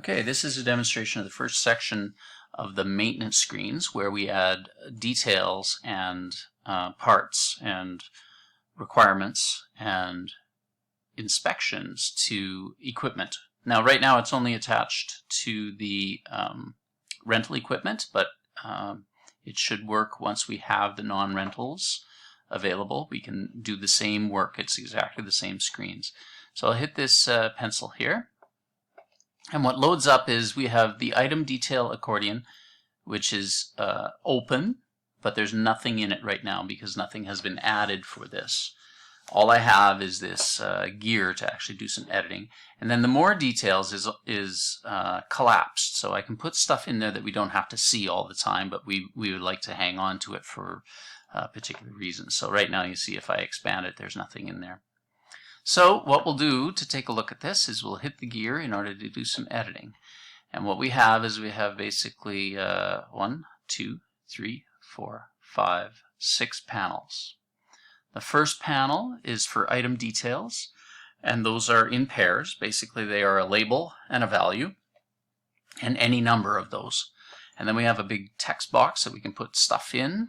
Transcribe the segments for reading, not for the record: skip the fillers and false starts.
Okay, this is a demonstration of the first section of the maintenance screens where we add details and parts and requirements and inspections to equipment. Now right now it's only attached to the rental equipment, but it should work once we have the non-rentals available. We can do the same work. It's exactly the same screens. So I'll hit this pencil here. And what loads up is we have the item detail accordion, which is open, but there's nothing in it right now because nothing has been added for this. All I have is this gear to actually do some editing. And then the more details is collapsed. So I can put stuff in there that we don't have to see all the time, but we would like to hang on to it for particular reasons. So right now you see if I expand it, there's nothing in there. So what we'll do to take a look at this is we'll hit the gear in order to do some editing. And what we have is we have basically 1, 2, 3, 4, 5, 6 panels. The first panel is for item details, and those are in pairs. Basically they are a label and a value and any number of those. And then we have a big text box that we can put stuff in.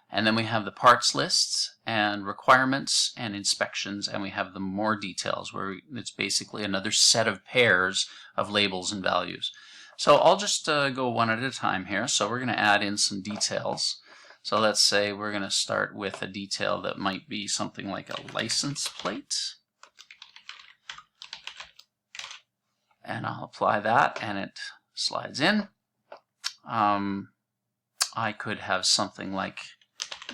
And then we have the parts lists and requirements and inspections, and we have the more details where it's basically another set of pairs of labels and values. So I'll just go one at a time here. So we're going to add in some details. So let's say we're going to start with a detail that might be something like a license plate. And I'll apply that and it slides in. I could have something like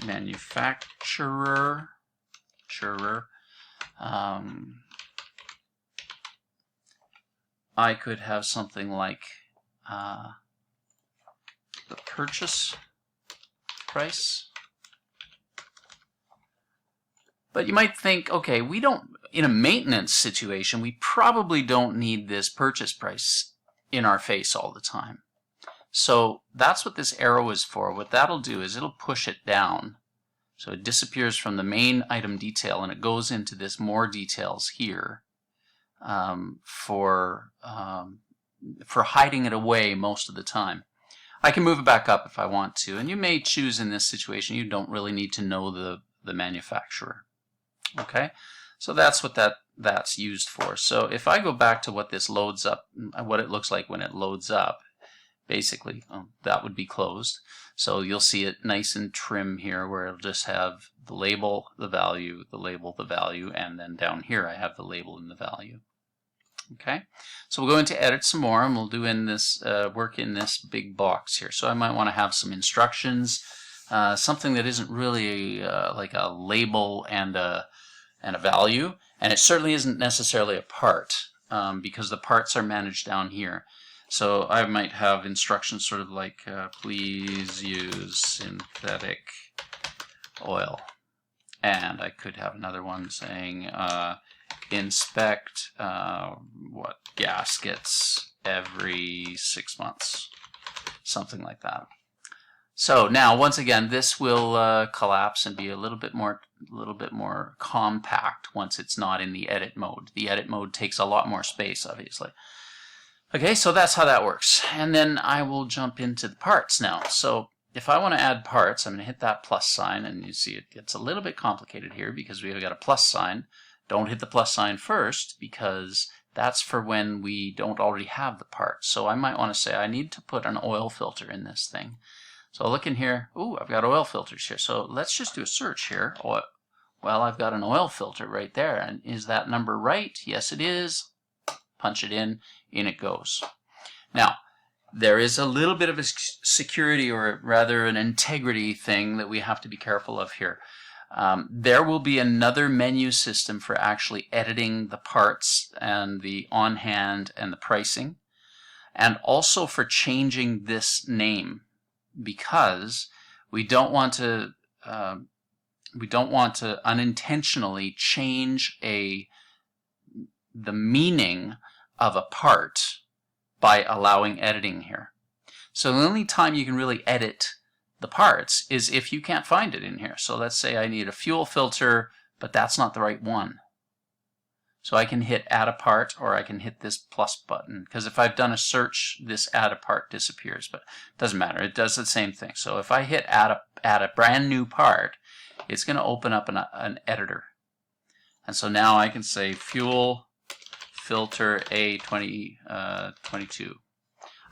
manufacturer. I could have something like the purchase price. But you might think, okay, we don't, in a maintenance situation, we probably don't need this purchase price in our face all the time. So that's what this arrow is for. What that'll do is it'll push it down. So it disappears from the main item detail and it goes into this more details here for hiding it away most of the time. I can move it back up if I want to, and you may choose in this situation you don't really need to know the manufacturer. Okay, so that's what that's used for. So if I go back to what this loads up, what it looks like when it loads up, basically that would be closed. So you'll see it nice and trim here where it'll just have the label, the value, the label, the value, and then down here I have the label and the value. Okay, so we'll go into edit some more and we'll do in this work in this big box here. So I might want to have some instructions, something that isn't really like a label and a value, and it certainly isn't necessarily a part because the parts are managed down here. So I might have instructions sort of like please use synthetic oil, and I could have another one saying inspect gaskets every 6 months, something like that. So now once again this will collapse and be a little bit more compact once it's not in the edit mode. The edit mode takes a lot more space, obviously. Okay, so that's how that works. And then I will jump into the parts now. So if I want to add parts, I'm going to hit that plus sign, and you see it gets a little bit complicated here because we've got a plus sign. Don't hit the plus sign first because that's for when we don't already have the part. So I might want to say I need to put an oil filter in this thing. So I'll look in here. Ooh, I've got oil filters here. So let's just do a search here. Well, I've got an oil filter right there. And is that number right? Yes, it is. Punch it in it goes. Now, there is a little bit of a security, or rather an integrity thing that we have to be careful of here. There will be another menu system for actually editing the parts and the on-hand and the pricing, and also for changing this name, because we don't want to unintentionally change the meaning of a part by allowing editing here. So the only time you can really edit the parts is if you can't find it in here. So let's say I need a fuel filter, but that's not the right one. So I can hit add a part, or I can hit this plus button, because if I've done a search, this add a part disappears, but it doesn't matter. It does the same thing. So if I hit add a brand new part, it's going to open up an editor. And so now I can say fuel filter A2022.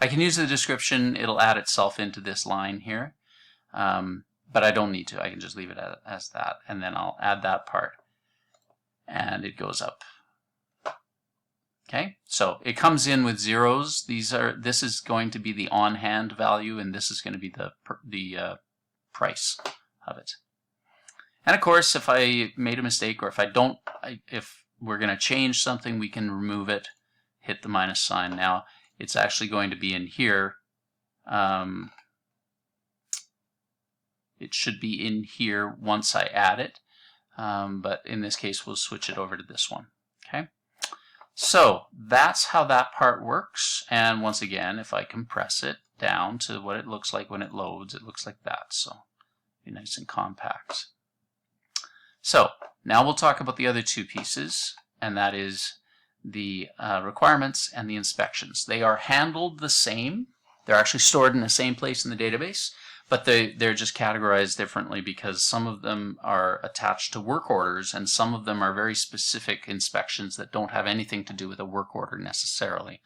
I can use the description. It'll add itself into this line here, but I don't need to. I can just leave it as that, and then I'll add that part, and it goes up. Okay, so it comes in with zeros. This is going to be the on-hand value, and this is going to be the price of it. And of course, if I made a mistake, or if we're going to change something, we can remove it, hit the minus sign. Now it's actually going to be in here. It should be in here once I add it, but in this case, we'll switch it over to this one. Okay. So that's how that part works, and once again, if I compress it down to what it looks like when it loads, it looks like that, so be nice and compact. So now we'll talk about the other two pieces, and that is the requirements and the inspections. They are handled the same. They're actually stored in the same place in the database, but they're just categorized differently because some of them are attached to work orders and some of them are very specific inspections that don't have anything to do with a work order necessarily.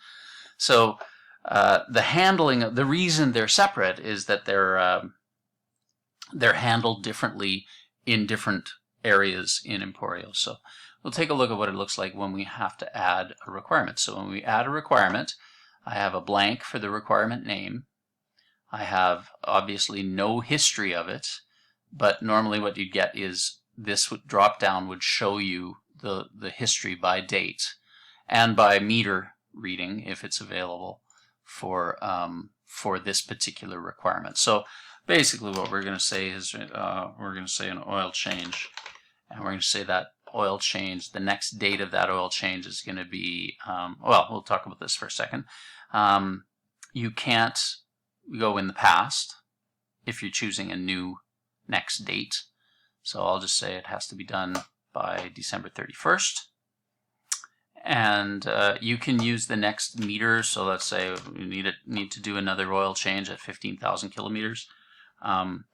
So the reason they're separate is that they're handled differently in different areas in Emporio. So we'll take a look at what it looks like when we have to add a requirement. So when we add a requirement, I have a blank for the requirement name. I have obviously no history of it, but normally what you'd get is this drop down would show you the history by date and by meter reading if it's available for this particular requirement. So basically what we're going to say is we're going to say an oil change, and we're going to say that oil change, the next date of that oil change is going to be, well, we'll talk about this for a second. You can't go in the past if you're choosing a new next date. So I'll just say it has to be done by December 31st. And you can use the next meter. So let's say we need to do another oil change at 15,000 kilometers. And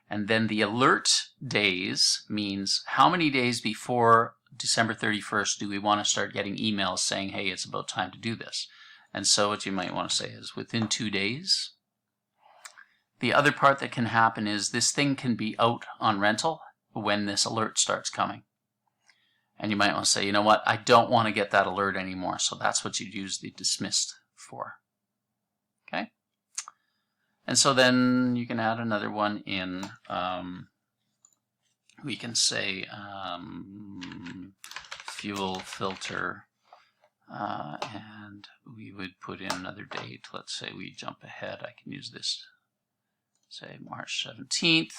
then the alert days means how many days before December 31st do we want to start getting emails saying, hey, it's about time to do this. And so what you might want to say is within 2 days. The other part that can happen is this thing can be out on rental when this alert starts coming. And you might want to say, you know what, I don't want to get that alert anymore. So that's what you'd use the dismissed for. Okay? And so then you can add another one in. We can say fuel filter, and we would put in another date. Let's say we jump ahead. I can use this, say March 17th,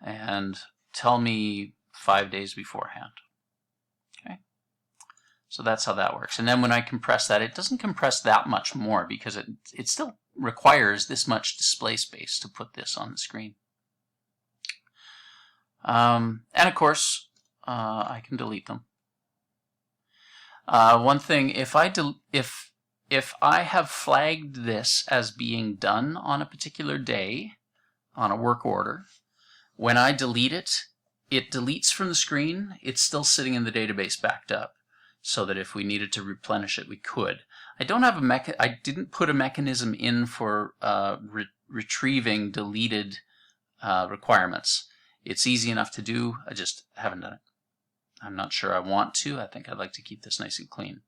and tell me 5 days beforehand. Okay, so that's how that works. And then when I compress that, it doesn't compress that much more because it still requires this much display space to put this on the screen. And of course, I can delete them. One thing, if I have flagged this as being done on a particular day, on a work order, when I delete it, it deletes from the screen. It's still sitting in the database backed up, so that if we needed to replenish it, we could. I didn't put a mechanism in for retrieving deleted requirements. It's easy enough to do. I just haven't done it. I'm not sure I want to. I think I'd like to keep this nice and clean.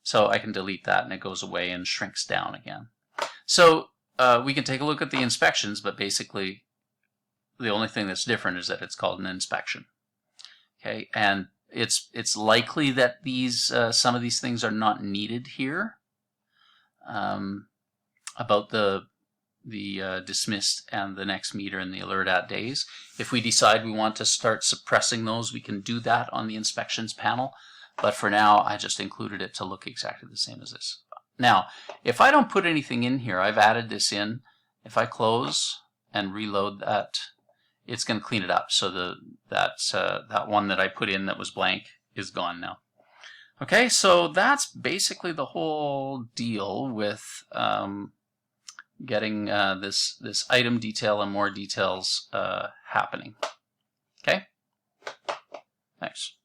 So I can delete that and it goes away and shrinks down again. So we can take a look at the inspections, but basically the only thing that's different is that it's called an inspection. Okay, and it's likely that these some of these things are not needed here. About the dismissed and the next meter and the alert at days. If we decide we want to start suppressing those, we can do that on the inspections panel. But for now, I just included it to look exactly the same as this. Now, if I don't put anything in here, I've added this in. If I close and reload that, it's going to clean it up. So that one that I put in that was blank is gone now. Okay, so that's basically the whole deal with getting this item detail and more details happening. Okay, thanks.